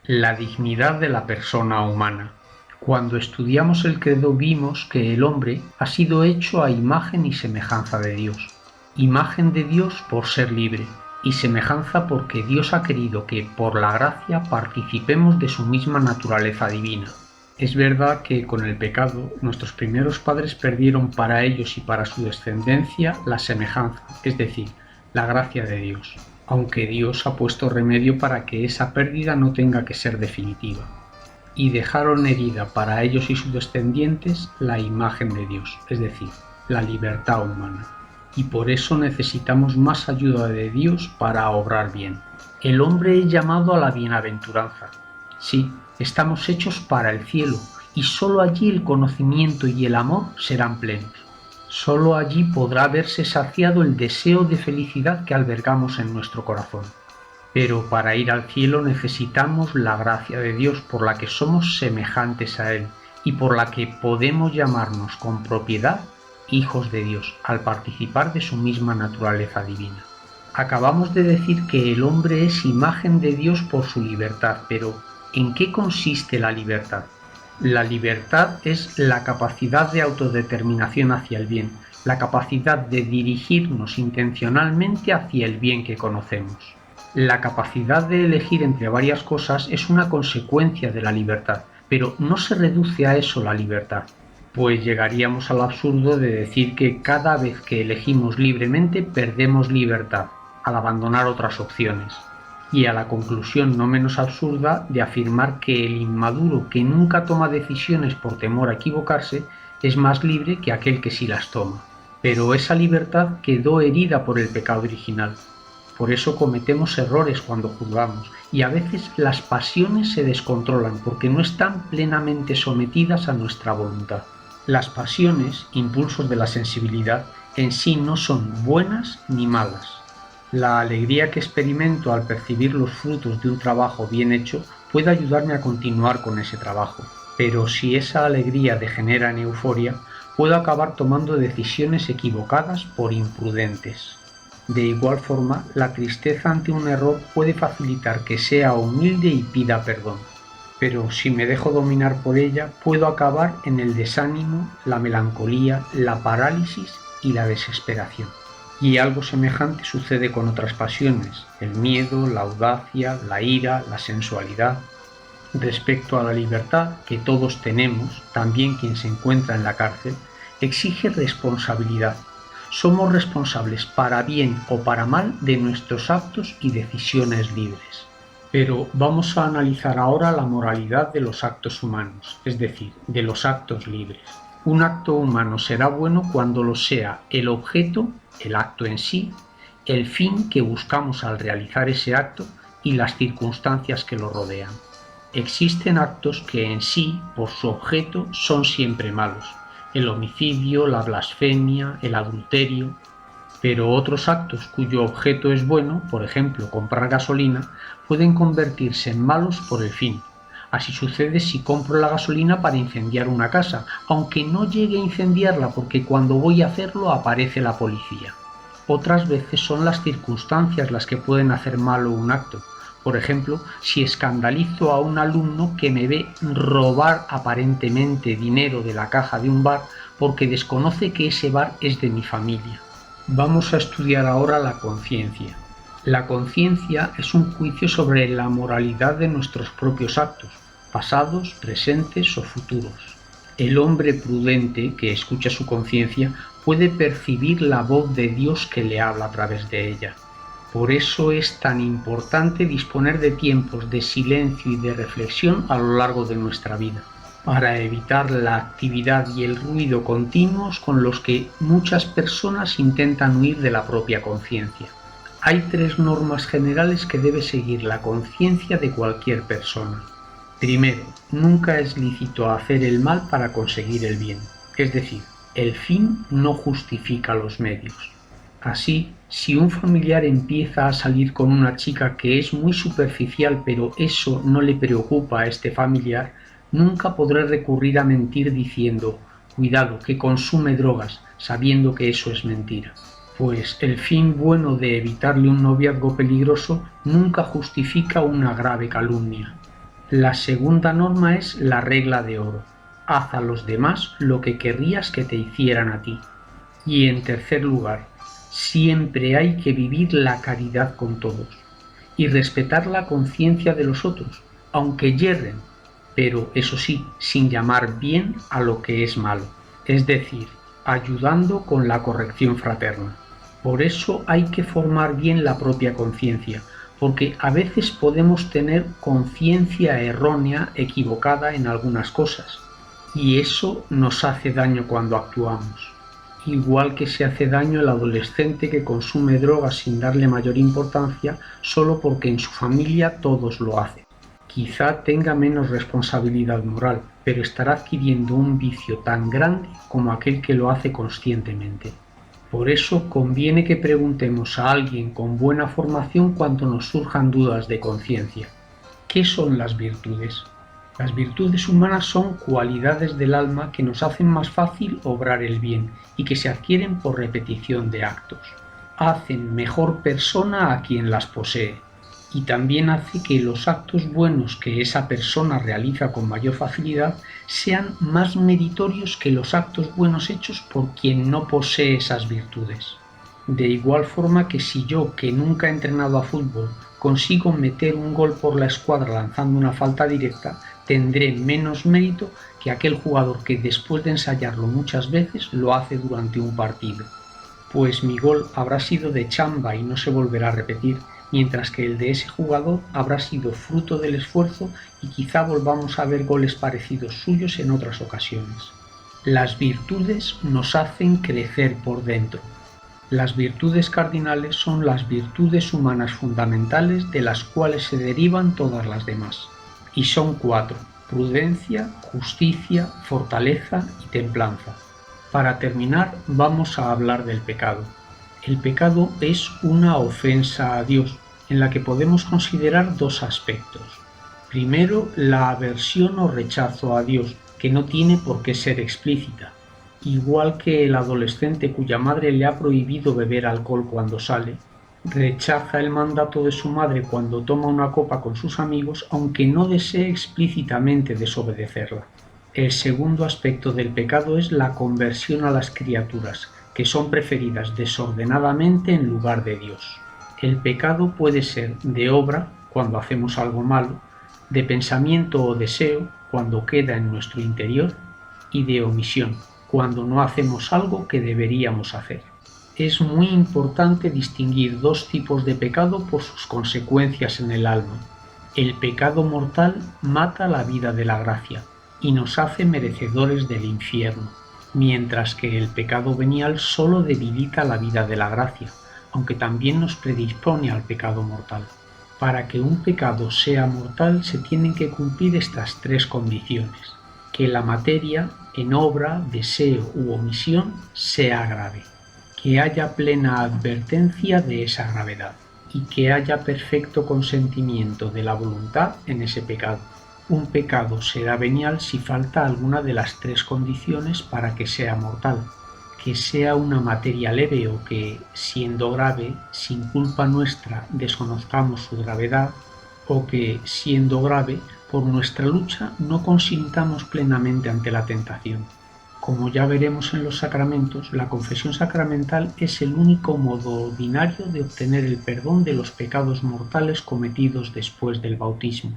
La dignidad de la persona humana. Cuando estudiamos el credo vimos que el hombre ha sido hecho a imagen y semejanza de Dios. Imagen de Dios por ser libre y semejanza porque Dios ha querido que por la gracia participemos de su misma naturaleza divina. Es verdad que con el pecado nuestros primeros padres perdieron para ellos y para su descendencia la semejanza, es decir, la gracia de Dios, aunque Dios ha puesto remedio para que esa pérdida no tenga que ser definitiva. Y dejaron herida para ellos y sus descendientes la imagen de Dios, es decir, la libertad humana. Y por eso necesitamos más ayuda de Dios para obrar bien. El hombre es llamado a la bienaventuranza. Sí, estamos hechos para el cielo, y sólo allí el conocimiento y el amor serán plenos. Sólo allí podrá verse saciado el deseo de felicidad que albergamos en nuestro corazón. Pero para ir al cielo necesitamos la gracia de Dios por la que somos semejantes a Él y por la que podemos llamarnos con propiedad hijos de Dios al participar de su misma naturaleza divina. Acabamos de decir que el hombre es imagen de Dios por su libertad, pero ¿en qué consiste la libertad? La libertad es la capacidad de autodeterminación hacia el bien, la capacidad de dirigirnos intencionalmente hacia el bien que conocemos. La capacidad de elegir entre varias cosas es una consecuencia de la libertad, pero no se reduce a eso la libertad, pues llegaríamos al absurdo de decir que cada vez que elegimos libremente perdemos libertad, al abandonar otras opciones, y a la conclusión no menos absurda de afirmar que el inmaduro que nunca toma decisiones por temor a equivocarse es más libre que aquel que sí las toma. Pero esa libertad quedó herida por el pecado original. Por eso cometemos errores cuando juzgamos y a veces las pasiones se descontrolan porque no están plenamente sometidas a nuestra voluntad. Las pasiones, impulsos de la sensibilidad, en sí no son buenas ni malas. La alegría que experimento al percibir los frutos de un trabajo bien hecho puede ayudarme a continuar con ese trabajo, pero si esa alegría degenera en euforia, puedo acabar tomando decisiones equivocadas por imprudentes. De igual forma, la tristeza ante un error puede facilitar que sea humilde y pida perdón, pero si me dejo dominar por ella, puedo acabar en el desánimo, la melancolía, la parálisis y la desesperación. Y algo semejante sucede con otras pasiones, el miedo, la audacia, la ira, la sensualidad. Respecto a la libertad que todos tenemos, también quien se encuentra en la cárcel, exige responsabilidad. Somos responsables para bien o para mal de nuestros actos y decisiones libres. Pero vamos a analizar ahora la moralidad de los actos humanos, es decir, de los actos libres. Un acto humano será bueno cuando lo sea el objeto, el acto en sí, el fin que buscamos al realizar ese acto y las circunstancias que lo rodean. Existen actos que en sí, por su objeto, son siempre malos. El homicidio, la blasfemia, el adulterio, pero otros actos cuyo objeto es bueno, por ejemplo comprar gasolina, pueden convertirse en malos por el fin. Así sucede si compro la gasolina para incendiar una casa, aunque no llegue a incendiarla porque cuando voy a hacerlo aparece la policía. Otras veces son las circunstancias las que pueden hacer malo un acto. Por ejemplo, si escandalizo a un alumno que me ve robar aparentemente dinero de la caja de un bar porque desconoce que ese bar es de mi familia. Vamos a estudiar ahora la conciencia. La conciencia es un juicio sobre la moralidad de nuestros propios actos, pasados, presentes o futuros. El hombre prudente que escucha su conciencia puede percibir la voz de Dios que le habla a través de ella. Por eso es tan importante disponer de tiempos de silencio y de reflexión a lo largo de nuestra vida, para evitar la actividad y el ruido continuos con los que muchas personas intentan huir de la propia conciencia. Hay 3 normas generales que debe seguir la conciencia de cualquier persona. Primero, nunca es lícito hacer el mal para conseguir el bien, es decir, el fin no justifica los medios. Así, si un familiar empieza a salir con una chica que es muy superficial pero eso no le preocupa a este familiar, nunca podré recurrir a mentir diciendo «cuidado, que consume drogas», sabiendo que eso es mentira. Pues el fin bueno de evitarle un noviazgo peligroso nunca justifica una grave calumnia. La segunda norma es la regla de oro: haz a los demás lo que querrías que te hicieran a ti. Y en tercer lugar, siempre hay que vivir la caridad con todos y respetar la conciencia de los otros, aunque yerren, pero eso sí, sin llamar bien a lo que es malo, es decir, ayudando con la corrección fraterna. Por eso hay que formar bien la propia conciencia, porque a veces podemos tener conciencia errónea, equivocada en algunas cosas, y eso nos hace daño cuando actuamos. Igual que se hace daño el adolescente que consume drogas sin darle mayor importancia solo porque en su familia todos lo hacen. Quizá tenga menos responsabilidad moral, pero estará adquiriendo un vicio tan grande como aquel que lo hace conscientemente. Por eso conviene que preguntemos a alguien con buena formación cuando nos surjan dudas de conciencia. ¿Qué son las virtudes? Las virtudes humanas son cualidades del alma que nos hacen más fácil obrar el bien y que se adquieren por repetición de actos. Hacen mejor persona a quien las posee, y también hace que los actos buenos que esa persona realiza con mayor facilidad sean más meritorios que los actos buenos hechos por quien no posee esas virtudes. De igual forma que si yo, que nunca he entrenado a fútbol, consigo meter un gol por la escuadra lanzando una falta directa, tendré menos mérito que aquel jugador que después de ensayarlo muchas veces lo hace durante un partido. Pues mi gol habrá sido de chamba y no se volverá a repetir, mientras que el de ese jugador habrá sido fruto del esfuerzo y quizá volvamos a ver goles parecidos suyos en otras ocasiones. Las virtudes nos hacen crecer por dentro. Las virtudes cardinales son las virtudes humanas fundamentales de las cuales se derivan todas las demás. Y son 4: prudencia, justicia, fortaleza y templanza. Para terminar, vamos a hablar del pecado. El pecado es una ofensa a Dios, en la que podemos considerar dos aspectos. Primero, la aversión o rechazo a Dios, que no tiene por qué ser explícita. Igual que el adolescente cuya madre le ha prohibido beber alcohol cuando sale, rechaza el mandato de su madre cuando toma una copa con sus amigos, aunque no desee explícitamente desobedecerla. El segundo aspecto del pecado es la conversión a las criaturas, que son preferidas desordenadamente en lugar de Dios. El pecado puede ser de obra, cuando hacemos algo malo, de pensamiento o deseo, cuando queda en nuestro interior, y de omisión, cuando no hacemos algo que deberíamos hacer. Es muy importante distinguir dos tipos de pecado por sus consecuencias en el alma. El pecado mortal mata la vida de la gracia y nos hace merecedores del infierno, mientras que el pecado venial solo debilita la vida de la gracia, aunque también nos predispone al pecado mortal. Para que un pecado sea mortal se tienen que cumplir estas 3 condiciones: que la materia, en obra, deseo u omisión, sea grave, que haya plena advertencia de esa gravedad y que haya perfecto consentimiento de la voluntad en ese pecado. Un pecado será venial si falta alguna de las 3 condiciones para que sea mortal: que sea una materia leve o que, siendo grave, sin culpa nuestra desconozcamos su gravedad, o que, siendo grave, por nuestra lucha no consintamos plenamente ante la tentación. Como ya veremos en los sacramentos, la confesión sacramental es el único modo ordinario de obtener el perdón de los pecados mortales cometidos después del bautismo.